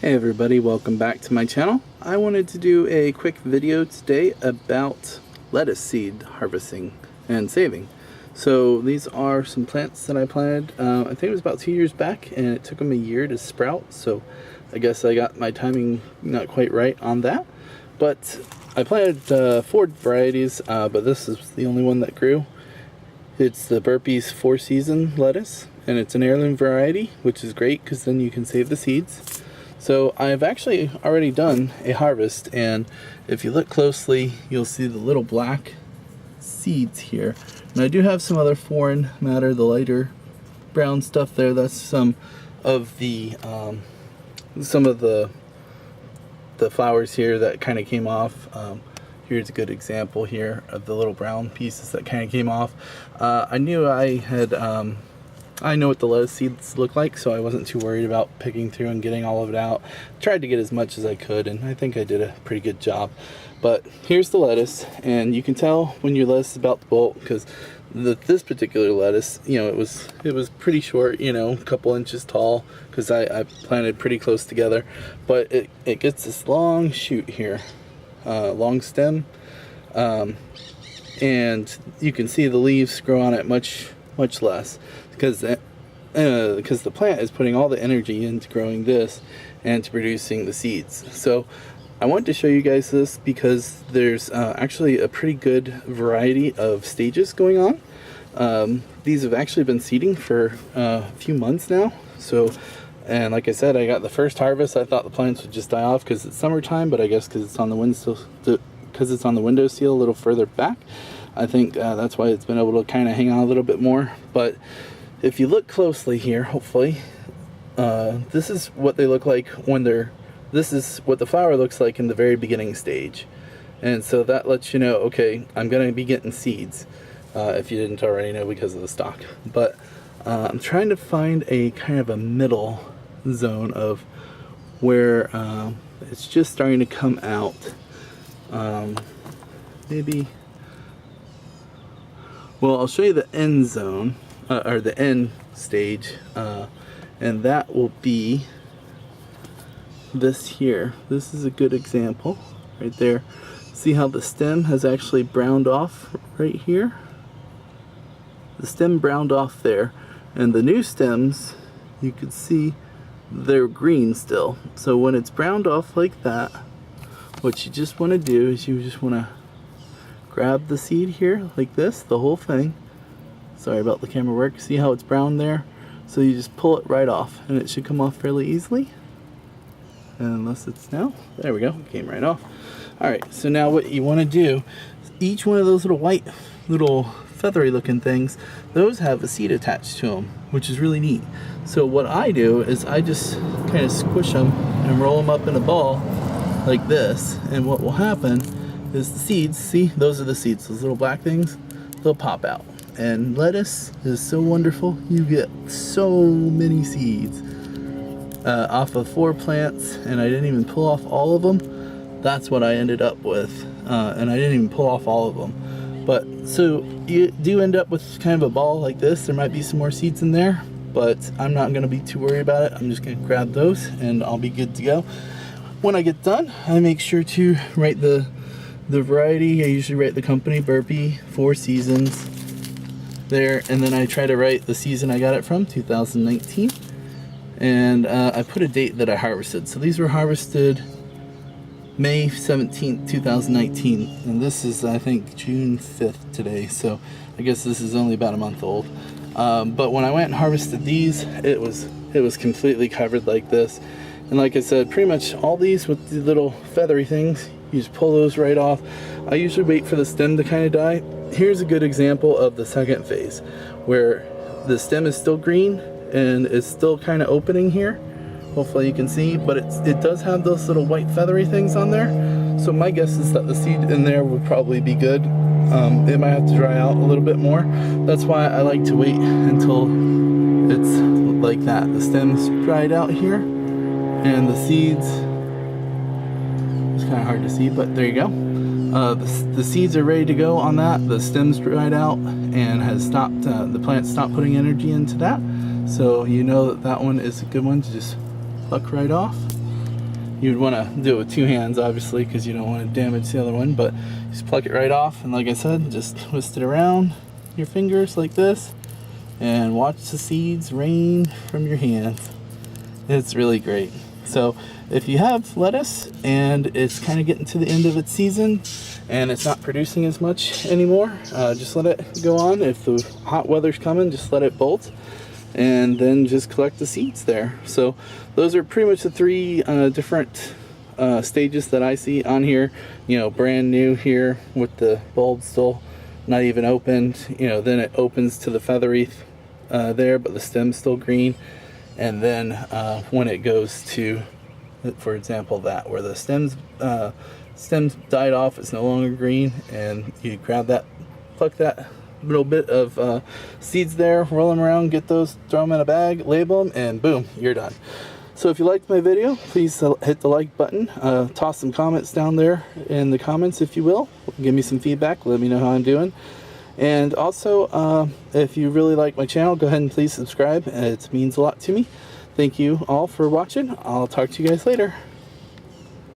Hey everybody, welcome back to my channel. I wanted to do a quick video today about lettuce seed harvesting and saving. So these are some plants that I planted, I think it was about 2 years back, and it took them a year to sprout, so I guess I got my timing not quite right on that. But I planted 4 varieties, but this is the only one that grew. It's the Burpee Four Seasons lettuce, and it's an heirloom variety, which is great because then you can save the seeds. So I've actually already done a harvest, and if you look closely you'll see the little black seeds here. And I do have some other foreign matter, the lighter brown stuff there. That's some of the flowers here that kind of came off. Here's a good example here of the little brown pieces that kind of came off. I knew I know what the lettuce seeds look like, so I wasn't too worried about picking through and getting all of it out. Tried to get as much as I could, and I think I did a pretty good job. But here's the lettuce, and you can tell when your lettuce is about to bolt, because this particular lettuce, you know, it was pretty short, you know, a couple inches tall, because I planted pretty close together. But it gets this long shoot here, long stem, and you can see the leaves grow on it much less, because the plant is putting all the energy into growing this and to producing the seeds. So I wanted to show you guys this because there's actually a pretty good variety of stages going on. These have actually been seeding for a few months now. So, and like I said, I got the first harvest. I thought the plants would just die off because it's summertime, but I guess because it's on the window sill a little further back, I think that's why it's been able to kind of hang on a little bit more. But if you look closely here, hopefully, this is what they look like when this is what the flower looks like in the very beginning stage. And so that lets you know, okay, I'm going to be getting seeds, if you didn't already know because of the stalk. But I'm trying to find a kind of a middle zone of where it's just starting to come out. Maybe... Well, I'll show you the end zone, or the end stage, and that will be this here. This is a good example right there. See how the stem has actually browned off right here? The stem browned off there, and the new stems, you can see they're green still. So when it's browned off like that, what you just want to do is you just want to grab the seed here like this, the whole thing. Sorry about the camera work. See how it's brown there? So you just pull it right off, and it should come off fairly easily. Unless it's now. There we go. It came right off. Alright, so now what you want to do, each one of those little white, little feathery looking things, those have a seed attached to them, which is really neat. So what I do is I just kind of squish them and roll them up in a ball like this, and what will happen is the seeds, see, those are the seeds, those little black things, they'll pop out. And lettuce is so wonderful. You get so many seeds off of 4 plants, and I didn't even pull off all of them. That's what I ended up with, and I didn't even pull off all of them. But so you do end up with kind of a ball like this. There might be some more seeds in there, but I'm not going to be too worried about it. I'm just going to grab those and I'll be good to go. When I get done, I make sure to write the variety. I usually write the company, Burpee Four Seasons there, and then I try to write the season I got it from, 2019, and I put a date that I harvested. So these were harvested May 17th, 2019, and this is, I think, June 5th today, so I guess this is only about a month old. But when I went and harvested these, it was completely covered like this. And like I said, pretty much all these with the little feathery things, you just pull those right off. I usually wait for the stem to kind of die. Here's a good example of the second phase, where the stem is still green and it's still kind of opening here. Hopefully you can see, but it does have those little white feathery things on there. So my guess is that the seed in there would probably be good. It might have to dry out a little bit more. That's why I like to wait until it's like that. The stem's dried out here, and the seeds, it's kind of hard to see, but there you go. The seeds are ready to go on that. The stem's dried out and has stopped, the plant stopped putting energy into that. So you know that that one is a good one to just pluck right off. You'd want to do it with 2 hands, obviously, because you don't want to damage the other one, but just pluck it right off, and like I said, just twist it around your fingers like this, and watch the seeds rain from your hands. It's really great. So if you have lettuce and it's kind of getting to the end of its season and it's not producing as much anymore, just let it go on. If the hot weather's coming, just let it bolt, and then just collect the seeds there. So those are pretty much the 3 different stages that I see on here. You know, brand new here with the bulb still not even opened. You know, then it opens to the feathery there, but the stem's still green. And then when it goes to, for example, that where the stems died off, it's no longer green, and you grab that, pluck that little bit of seeds there, roll them around, get those, throw them in a bag, label them, and boom, you're done. So if you liked my video, please hit the like button, toss some comments down there in the comments if you will, give me some feedback, let me know how I'm doing. And also, if you really like my channel, go ahead and please subscribe. It means a lot to me. Thank you all for watching. I'll talk to you guys later.